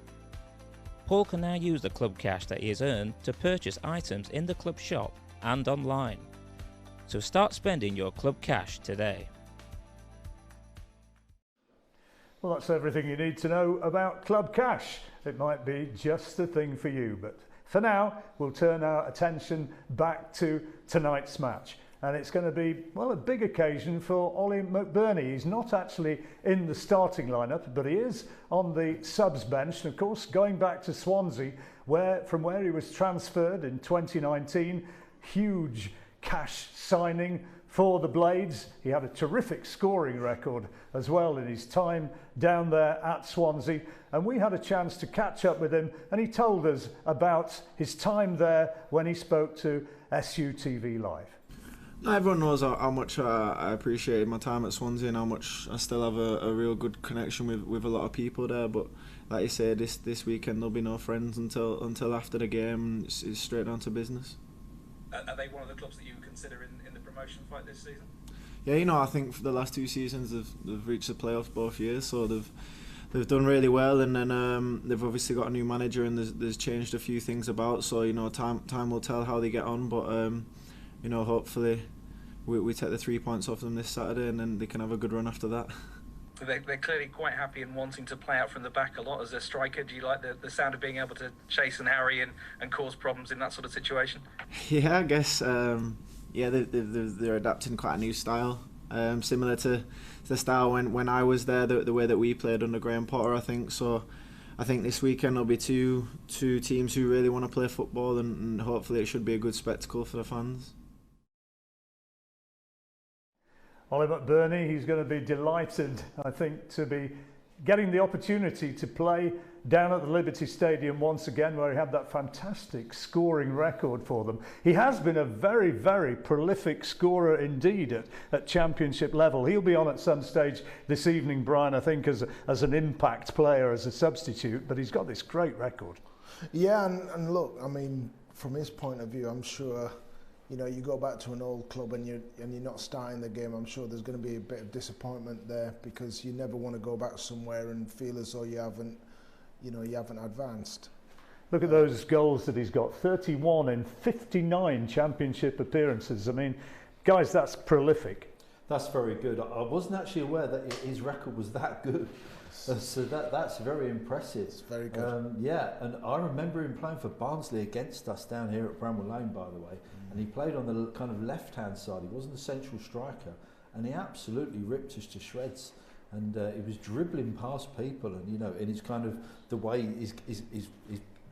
D: Paul can now use the Club Cash that he has earned to purchase items in the club shop and online. So start spending your Club Cash today.
A: Well, that's everything you need to know about Club Cash. It might be just the thing for you, but for now, we'll turn our attention back to tonight's match. And it's going to be, well, a big occasion for Olly Mcburney. He's not actually in the starting lineup, but he is on the subs bench. And of course, going back to Swansea, from where he was transferred in 2019, huge cash signing for the Blades. He had a terrific scoring record as well in his time down there at Swansea. And we had a chance to catch up with him, and he told us about his time there when he spoke to SUTV Live.
H: Everyone knows how much I appreciated my time at Swansea and how much I still have a real good connection with a lot of people there. But like you say, this weekend there'll be no friends until after the game. It's straight down to business.
I: Are they one of the clubs that you consider in the promotion fight this season?
H: Yeah, I think for the last 2 seasons they've reached the playoffs both years, so they've done really well, and then they've obviously got a new manager and there's changed a few things about. So time will tell how they get on, but hopefully we take the 3 points off them this Saturday, and then they can have a good run after that.
I: They're clearly quite happy and wanting to play out from the back a lot as a striker. Do you like the sound of being able to chase and harry and cause problems in that sort of situation?
H: Yeah, I guess. They're adapting quite a new style, similar to the style when I was there, the way that we played under Graham Potter, I think. So I think this weekend there'll be two teams who really want to play football, and hopefully it should be a good spectacle for the fans.
A: Olly Mcburney, he's going to be delighted, I think, to be getting the opportunity to play down at the Liberty Stadium once again, where he had that fantastic scoring record for them. He has been a very, very prolific scorer indeed at championship level. He'll be on at some stage this evening, Brian, I think, as an impact player, as a substitute, but he's got this great record.
C: Yeah, and look, I mean, from his point of view, I'm sure, you go back to an old club and you're not starting the game. I'm sure there's going to be a bit of disappointment there, because you never want to go back somewhere and feel as though you haven't advanced.
A: Look at those goals that he's got, 31 in 59 championship appearances. I mean, guys, that's prolific.
B: That's very good. I wasn't actually aware that his record was that good. So that's very impressive.
C: It's very good.
B: Yeah, and I remember him playing for Barnsley against us down here at Bramwell Lane, by the way. And he played on the kind of left-hand side. He wasn't a central striker, and he absolutely ripped us to shreds. And he was dribbling past people, and and it's kind of the way his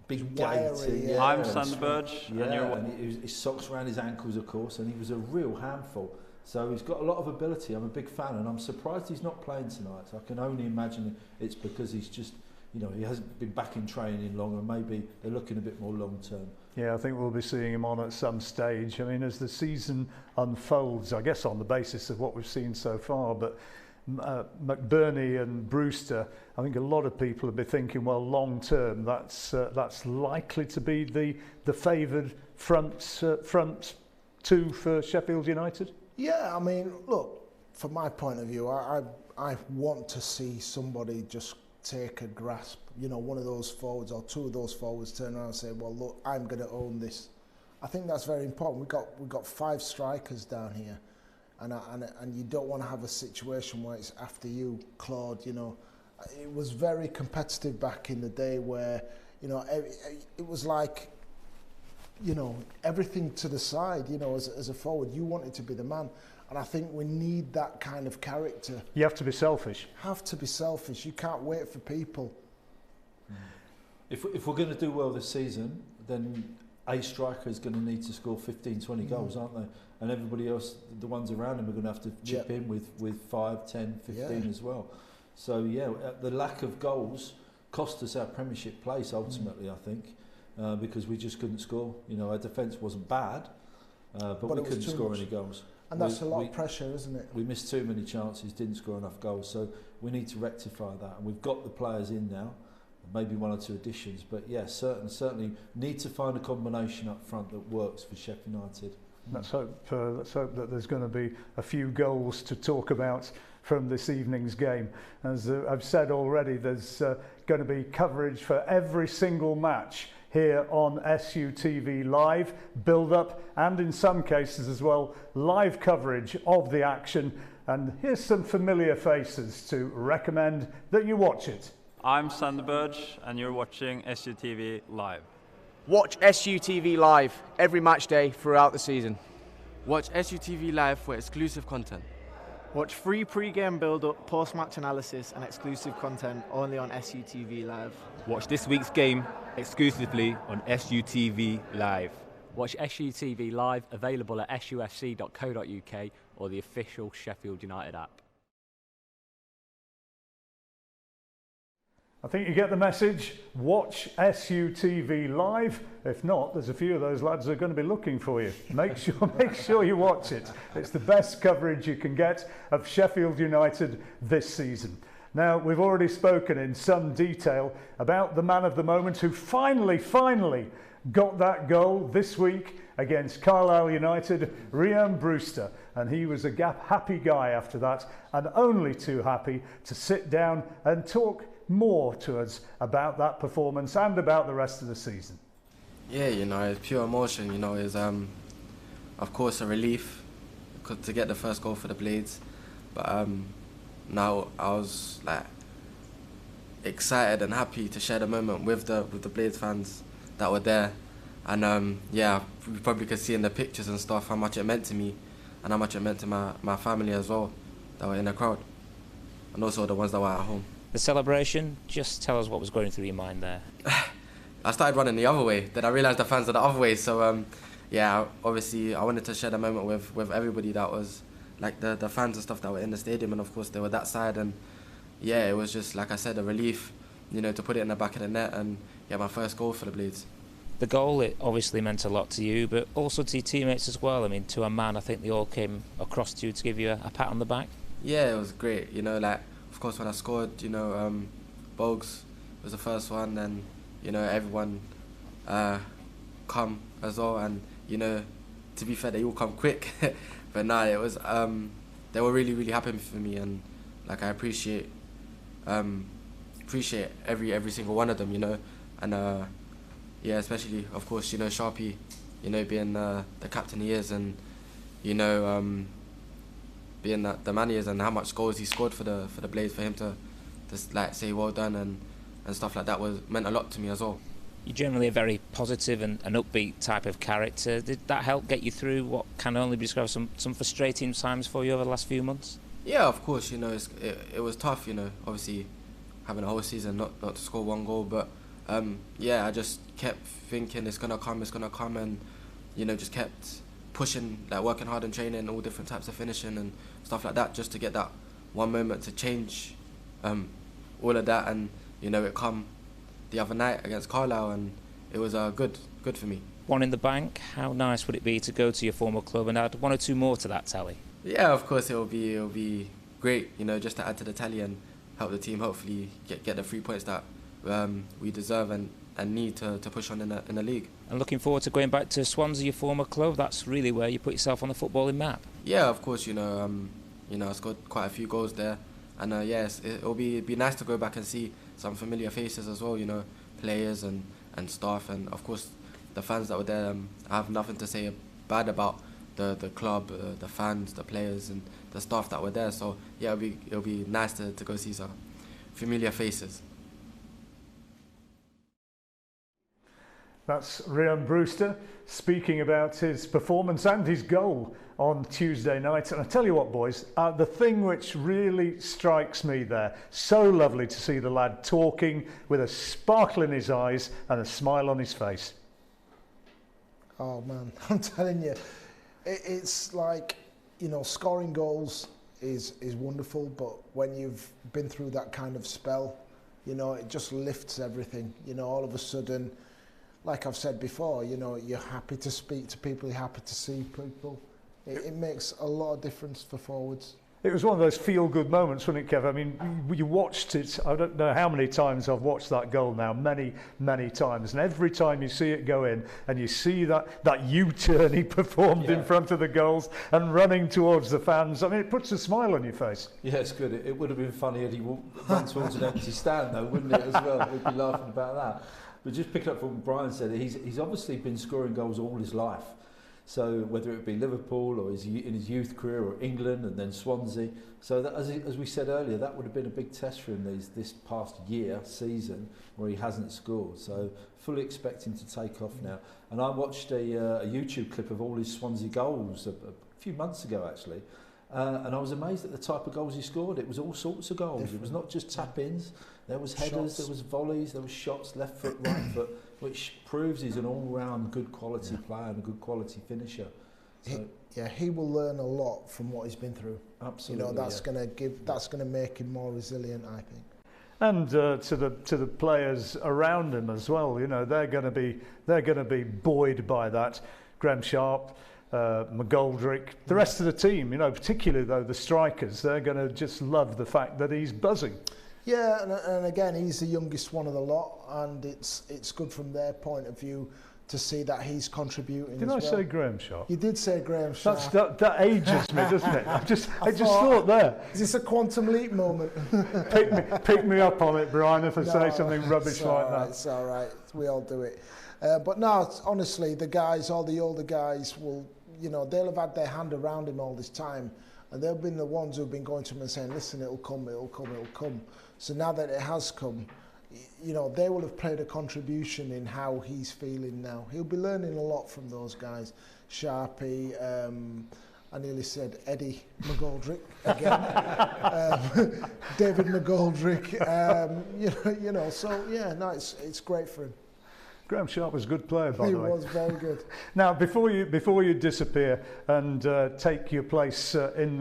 B: big gait.
C: Yeah.
F: I'm Sandberg.
B: Yeah, and his socks around his ankles, of course, and he was a real handful. So he's got a lot of ability. I'm a big fan, and I'm surprised he's not playing tonight. I can only imagine it's because he's just, he hasn't been back in training long, and maybe they're looking a bit more long term. Yeah,
A: I think we'll be seeing him on at some stage. I mean, as the season unfolds, I guess on the basis of what we've seen so far, but McBurney and Brewster, I think a lot of people will be thinking, well, long term, that's likely to be the favoured front two for Sheffield United.
C: Yeah, I mean, look, from my point of view, I want to see somebody just take a grasp. You know, one of those forwards or two of those forwards turn around and say, "Well, look, I'm going to own this." I think that's very important. We've got 5 strikers down here, and you don't want to have a situation where it's after you, Claude. You know, it was very competitive back in the day where, you know, it was like, you know, everything to the side. You know, as a forward, you wanted to be the man. And I think we need that kind of character.
A: You have to be selfish.
C: Have to be selfish. You can't wait for people.
B: If we're going to do well this season, then a striker is going to need to score 15, 20 goals, aren't they? And everybody else, the ones around him, are going to have to chip in with 5, 10, 15 as well. So, yeah, the lack of goals cost us our Premiership place, ultimately, I think, because we just couldn't score. You know, our defence wasn't bad, but we couldn't score any goals.
C: And that's a lot of pressure, isn't it?
B: We missed too many chances, didn't score enough goals, so we need to rectify that. And we've got the players in now, maybe 1 or 2 additions, but yeah, certainly need to find a combination up front that works for Sheffield United.
A: Let's hope that there's going to be a few goals to talk about from this evening's game. As I've said already, there's going to be coverage for every single match here on SUTV Live, build-up, and in some cases as well, live coverage of the action. And here's some familiar faces to recommend that you watch it.
J: I'm Sander Burge, and you're watching SUTV Live.
K: Watch SUTV Live every match day throughout the season.
L: Watch SUTV Live for exclusive content.
H: Watch free pre-game build-up, post-match analysis and exclusive content only on SUTV Live.
M: Watch this week's game exclusively on SUTV Live.
N: Watch SUTV Live, available at sufc.co.uk or the official Sheffield United app.
A: I think you get the message. Watch SUTV Live. If not, there's a few of those lads that are going to be looking for you. Make sure you watch it. It's the best coverage you can get of Sheffield United this season. Now, we've already spoken in some detail about the man of the moment who finally got that goal this week against Carlisle United, Rhian Brewster. And he was a happy guy after that, and only too happy to sit down and talk more to us about that performance and about the rest of the season.
L: Yeah, you know, it's pure emotion. You know, it's of course a relief to get the first goal for the Blades, but now I was like excited and happy to share the moment with the Blades fans that were there, and yeah, you probably could see in the pictures and stuff how much it meant to me and how much it meant to my family as well that were in the crowd, and also the ones that were at home.
D: The celebration, just tell us what was going through your mind there.
L: I started running the other way, then I realised the fans are the other way, so yeah, obviously I wanted to share the moment with everybody that was, like the fans and stuff that were in the stadium, and of course they were that side, and yeah, it was just, like I said, a relief, you know, to put it in the back of the net and get my first goal for the Blades.
D: The goal, it obviously meant a lot to you, but also to your teammates as well. I mean, to a man, I think they all came across to you to give you a pat on the back. Yeah,
L: it was great, you know, like, of course when I scored, you know, Bogues was the first one, and, you know, everyone come as well, and, you know, to be fair, they all come quick, but nah, it was, they were really, really happy for me, and, like, I appreciate every single one of them, you know, and, yeah, especially, of course, you know, Sharpie, you know, being the captain he is, and, you know, being the man he is, and how much goals he scored for the Blades, for him to like say well done and stuff like that meant a lot to me as well.
D: You're generally a very positive and an upbeat type of character. Did that help get you through what can only be described some frustrating times for you over the last few months?
L: Yeah, of course, you know, it was tough, you know, obviously having a whole season not to score 1 goal, but yeah, I just kept thinking it's gonna come, and, you know, just kept pushing, like working hard and training, all different types of finishing and stuff like that, just to get that one moment to change all of that. And, you know, it come the other night against Carlisle, and it was good for me. 1
D: in the bank. How nice would it be to go to your former club and add 1 or 2 more to that tally?
L: Yeah, of course it'll be great, you know, just to add to the tally and help the team hopefully get the 3 points that we deserve and need to push on in the league.
D: And looking forward to going back to Swansea, your former club. That's really where you put yourself on the footballing map.
L: Yeah, of course, you know, You know, scored quite a few goals there. And yes, it'll be nice to go back and see some familiar faces as well, you know, players and staff, and of course the fans that were there. I have nothing to say bad about the club, the fans, the players and the staff that were there. So yeah, it'll be nice to go see some familiar faces.
A: That's Ryan Brewster speaking about his performance and his goal on Tuesday night. And I tell you what, boys, the thing which really strikes me there, so lovely to see the lad talking with a sparkle in his eyes and a smile on his face.
C: Oh man, I'm telling you, it's like, you know, scoring goals is wonderful, but when you've been through that kind of spell, you know, it just lifts everything. You know, all of a sudden, like I've said before, you know, you're happy to speak to people, you're happy to see people. It makes a lot of difference for forwards.
A: It was one of those feel-good moments, wasn't it, Kev? I mean, you watched it, I don't know how many times I've watched that goal now, many, many times. And every time you see it go in and you see that U-turn he performed in front of the goals and running towards the fans, I mean, it puts a smile on your face.
B: Yeah, it's good. It would have been funny had he run towards an empty stand, though, wouldn't it, as well? We'd be laughing about that. But just picking up from what Brian said, he's obviously been scoring goals all his life. So whether it be Liverpool or in his youth career or England and then Swansea. So that, as we said earlier, that would have been a big test for him this past season, where he hasn't scored. So fully expecting to take off now. And I watched a YouTube clip of all his Swansea goals a few months ago, actually. And I was amazed at the type of goals he scored. It was all sorts of goals. Different. It was not just tap-ins. There was headers, there was volleys, there was shots, left foot, right foot, which proves he's an all-round good quality player and a good quality finisher. So
C: he will learn a lot from what he's been through.
B: Absolutely.
C: You know, that's going to make him more resilient, I think.
A: And to the players around him as well. You know, they're going to be buoyed by that. Graham Sharp, McGoldrick, the rest of the team, you know, particularly though the strikers, they're going to just love the fact that he's buzzing.
C: Yeah, and again, he's the youngest one of the lot, and it's good from their point of view to see that he's contributing.
A: Did I say Graham Sharp?
C: You did say Graham Sharp.
A: That ages me, doesn't it? I just thought there.
C: Is this a quantum leap moment?
A: pick me up on it, Brian, if I say something rubbish like that.
C: It's all right. We all do it. But no, honestly, the guys, all the older guys, will, you know, they'll have had their hand around him all this time, and they've been the ones who've been going to him and saying, listen, it'll come, it'll come, it'll come. So now that it has come, you know, they will have played a contribution in how he's feeling now. He'll be learning a lot from those guys. Sharpie, I nearly said Eddie McGoldrick again. David McGoldrick, you know, so yeah, no, it's great for him.
A: Graham Sharp was a good player, by the way.
C: He was very good.
A: Now, before you disappear and take your place in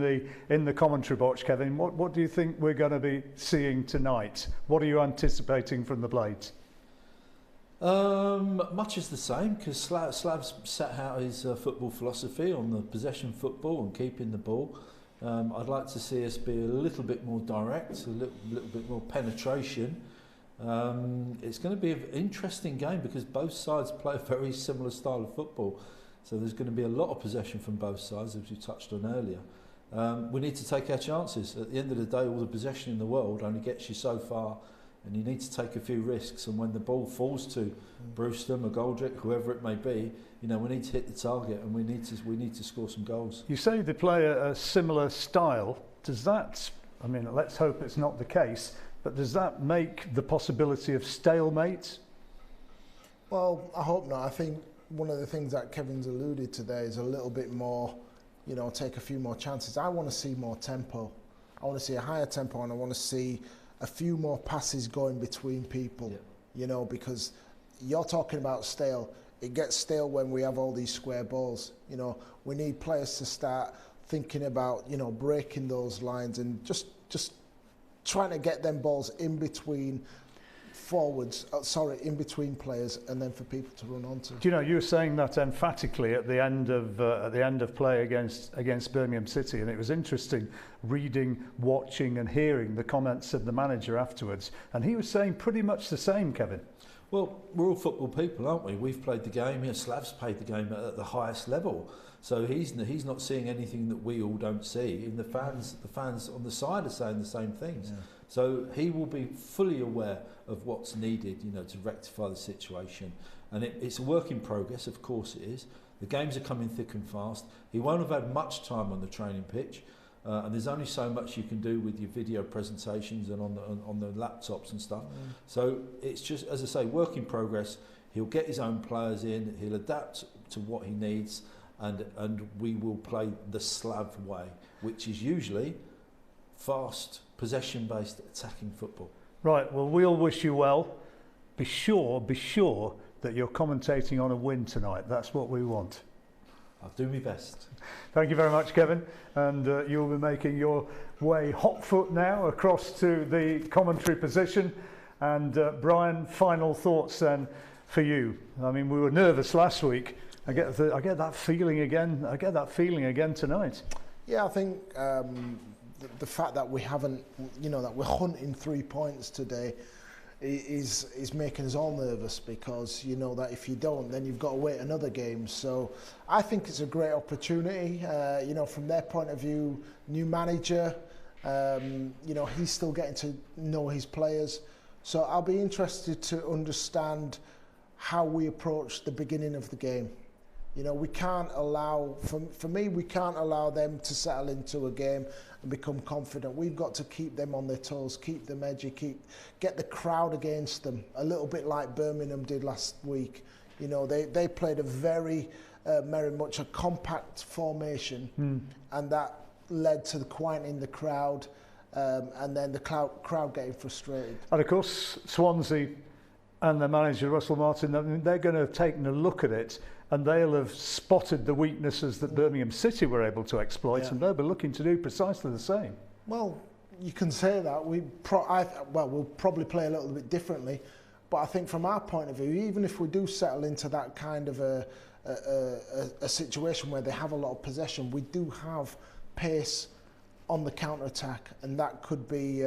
A: the commentary box, Kevin, what do you think we're going to be seeing tonight? What are you anticipating from the Blades?
B: Much as the same, because Slav's set out his football philosophy on the possession football and keeping the ball. I'd like to see us be a little bit more direct, a little bit more penetration. It's going to be an interesting game because both sides play a very similar style of football. So there's going to be a lot of possession from both sides, as we touched on earlier. We need to take our chances. At the end of the day, all the possession in the world only gets you so far, and you need to take a few risks. And when the ball falls to Brewster, McGoldrick, whoever it may be, you know, we need to hit the target, and we need to score some goals.
A: You say they play a similar style. Does that? I mean, let's hope it's not the case. But does that make the possibility of stalemate?
C: Well, I hope not. I think one of the things that Kevin's alluded to there is a little bit more, you know, take a few more chances. I want to see more tempo. I want to see a higher tempo, and I want to see a few more passes going between people, you know, because you're talking about stale. It gets stale when we have all these square balls. You know, we need players to start thinking about, you know, breaking those lines and just trying to get them balls in between forwards, in between players, and then for people to run onto.
A: Do you know, you were saying that emphatically at the end of play against Birmingham City, and it was interesting reading, watching, and hearing the comments of the manager afterwards, and he was saying pretty much the same, Kevin.
B: Well, we're all football people, aren't we? We've played the game. Slav's played the game at the highest level, so he's not seeing anything that we all don't see. And the fans on the side are saying the same things. Yeah. So he will be fully aware of what's needed, to rectify the situation. And it's a work in progress, of course it is. The games are coming thick and fast. He won't have had much time on the training pitch. And there's only so much you can do with your video presentations and on the laptops and stuff. So it's just, as I say, work in progress. He'll get his own players in. He'll adapt to what he needs, and we will play the Slav way, which is usually fast, possession-based, attacking football. Right. Well, we'll wish you well. Be sure that you're commentating on a win tonight. That's what we want. I'll do my best. Thank you very much, Kevin. And you'll be making your way hot foot now across to the commentary position. And Brian, final thoughts then for you. I mean, we were nervous last week. I get that feeling again. I get that feeling again tonight. Yeah, I think the fact that we haven't, that we're hunting 3 points today is making us all nervous, because that if you don't, then you've got to wait another game. So I think it's a great opportunity. From their point of view, new manager, he's still getting to know his players. So I'll be interested to understand how we approach the beginning of the game. We can't allow, for me, we can't allow them to settle into a game and become confident. We've got to keep them on their toes, keep them edgy, get the crowd against them, a little bit like Birmingham did last week. They played a very much a compact formation, and that led to the quieting the crowd, and then the crowd getting frustrated. And of course, Swansea and their manager Russell Martin, they're going to have taken a look at it, and they'll have spotted the weaknesses that Birmingham City were able to exploit, and they'll be looking to do precisely the same. Well, you can say that. We'll probably play a little bit differently, but I think from our point of view, even if we do settle into that kind of a situation where they have a lot of possession, we do have pace on the counter-attack, and that could be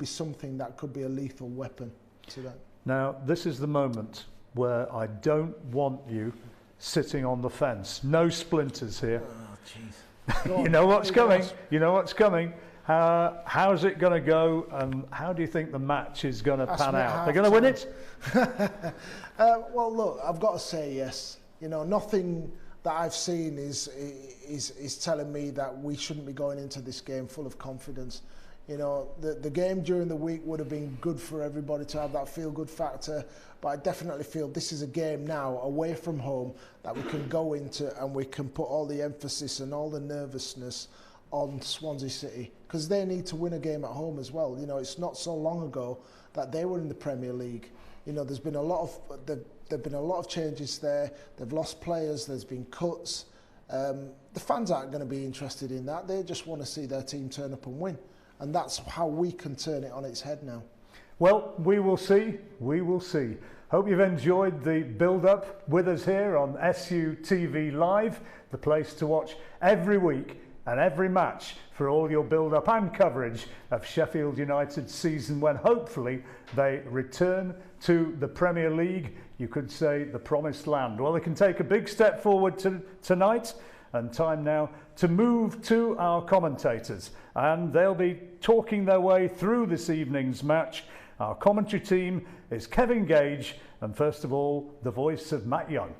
B: something that could be a lethal weapon to that. Now, this is the moment where I don't want you sitting on the fence. No splinters here. Oh, jeez. You know what's coming. You know what's coming. How's it going to go, and how do you think the match is going to pan out? They're going to win it? Well, look, I've got to say yes. Nothing that I've seen is telling me that we shouldn't be going into this game full of confidence. The game during the week would have been good for everybody to have that feel-good factor, but I definitely feel this is a game now away from home that we can go into, and we can put all the emphasis and all the nervousness on Swansea City, because they need to win a game at home as well. It's not so long ago that they were in the Premier League. There's been a lot of changes there. They've lost players. There's been cuts. The fans aren't going to be interested in that. They just want to see their team turn up and win. And that's how we can turn it on its head now. Well, we will see. We will see. Hope you've enjoyed the build-up with us here on SUTV Live, the place to watch every week and every match for all your build-up and coverage of Sheffield United's season, when hopefully they return to the Premier League. You could say the promised land. Well, they can take a big step forward tonight. And time now to move to our commentators, and they'll be talking their way through this evening's match. Our commentary team is Kevin Gage, and first of all, the voice of Matt Young.